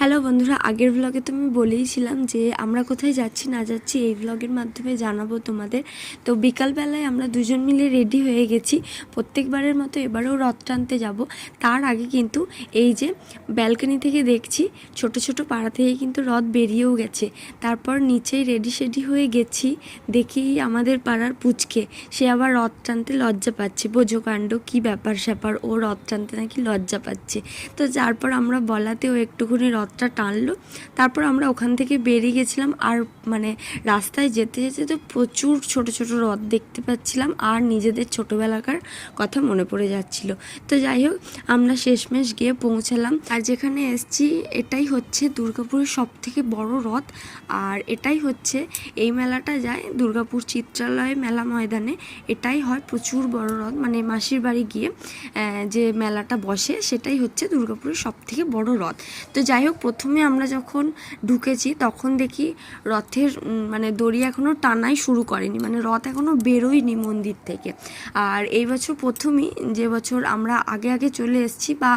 Hello বন্ধুরা, আগের ব্লগে তো আমি বলেইছিলাম যে আমরা কোথায় যাচ্ছি না যাচ্ছি এই ব্লগের মাধ্যমে জানাবো তোমাদের। তো বিকালবেলায় আমরা দুজন মিলে রেডি হয়ে গেছি, প্রত্যেকবারের মতো এবারেও রথ টানতে যাব। তার আগে কিন্তু এই যে ব্যালকনি থেকে দেখছি ছোট ছোট পাড়া থেকে কিন্তু রথ বেরিয়েও গেছে। তারপর নিচেই রেডি সেডি হয়ে গেছি, দেখি আমাদের পাড়ার পুচকে সে আবার রথ টানতে লজ্জা পাচ্ছে। বোঝো কাণ্ড, কী ব্যাপার স্যাপার, ও রথ টানতে নাকি লজ্জা পাচ্ছে। তো তারপর আমরা বলাতেও একটুখানি রথটা টানলো। তারপর আমরা ওখান থেকে বেরিয়ে গেছিলাম। আর মানে রাস্তায় যেতে যেতে তো প্রচুর ছোট ছোট রথ দেখতে পাচ্ছিলাম, আর নিজেদের ছোটোবেলাকার কথা মনে পড়ে যাচ্ছিল। তো যাই হোক, আমরা শেষমেশ গিয়ে পৌঁছালাম। আর যেখানে এসছি এটাই হচ্ছে দুর্গাপুরের সব থেকে বড় রথ। আর এটাই হচ্ছে, এই মেলাটা যায় দুর্গাপুর চিত্রালয় মেলা ময়দানে। এটাই হয় প্রচুর বড় রথ, মানে মাসির বাড়ি গিয়ে যে মেলাটা বসে সেটাই হচ্ছে দুর্গাপুরের সব থেকে বড় রথ। তো যাই হোক, প্রথমে আমরা যখন ঢুকেছি তখন দেখি রথের মানে দড়ি এখনও টানাই শুরু করেনি, মানে রথ এখনও বেরোয়নি মন্দির থেকে। আর এই বছর প্রথমেই, যে বছর আমরা আগে আগে চলে এসেছি, বা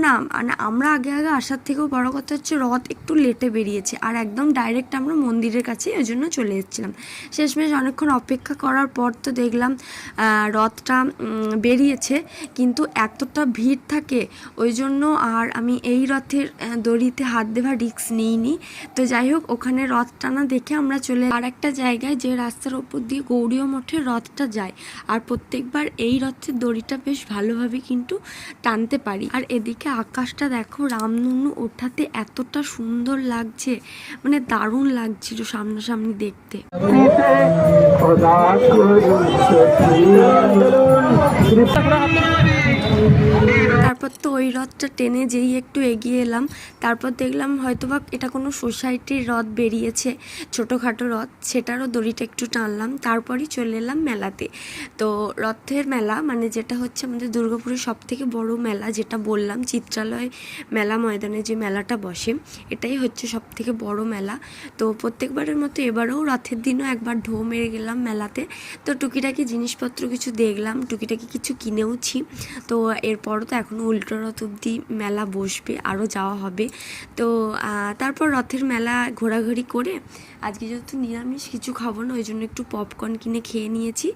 না মানে আমরা আগে আগে আসার থেকেও বড় কথা হচ্ছে রথ একটু লেটে বেরিয়েছে, আর একদম ডাইরেক্ট আমরা মন্দিরের কাছে ওই জন্য চলে এসেছিলাম। শেষমেশ অনেকক্ষণ অপেক্ষা করার পর তো দেখলাম রথটা বেরিয়েছে, কিন্তু এতটা ভিড় থাকে ওই জন্য আর আমি এই রথের দড়িতে হাত দেওয়ার রিস্ক নিইনি। তো যাই হোক, ওখানে রথ টানা দেখে আমরা চলে আর একটা জায়গায়, যে রাস্তার ওপর দিয়ে গৌরীয় মঠের রথটা যায়। আর প্রত্যেকবার এই রথের দড়িটা বেশ ভালোভাবে কিন্তু টানতে পারি। আর এদিকে আকাশটা দেখো, রামধনু ওঠাতে এতটা সুন্দর লাগছে, মানে দারুণ লাগছিল সামনাসামনি দেখতে। তারপর তো ওই রথটা টেনে যেই একটু এগিয়ে এলাম, তারপর দেখলাম হয়তোবা এটা কোনো সোসাইটির রথ বেরিয়েছে, ছোটোখাটো রথ, সেটারও দড়িটা একটু টানলাম। তারপরই চলে এলাম মেলাতে। তো রথের মেলা মানে যেটা হচ্ছে আমাদের দুর্গাপুরের সব থেকে বড় মেলা, যেটা বললাম চিত্রালয় মেলা ময়দানে যে মেলাটা বসে, এটাই হচ্ছে সব থেকে বড় মেলা। তো প্রত্যেকবারের মতো এবারেও রথের দিনও একবার ঢো মেরে গেলাম মেলাতে। তো টুকিটাকি জিনিসপত্র কিছু দেখলাম, টুকিটাকি কিছু কিনেওছি। তো এরপরও তো এখনও উল্টো রথ অবধি মেলা বসবে, আরও যাওয়া হবে। তো তারপর রথের মেলা ঘোরাঘুরি করে আজকে যেহেতু নিরামিষ কিছু খাবো না, ওই জন্য একটু পপকর্ন কিনে খেয়ে নিয়েছি।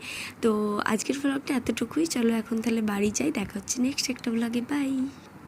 তো আজকের ব্লগটা এতটুকুই, চলো এখন তাহলে বাড়ি যাই, দেখা হচ্ছে নেক্সট একটা ব্লগে, বাই।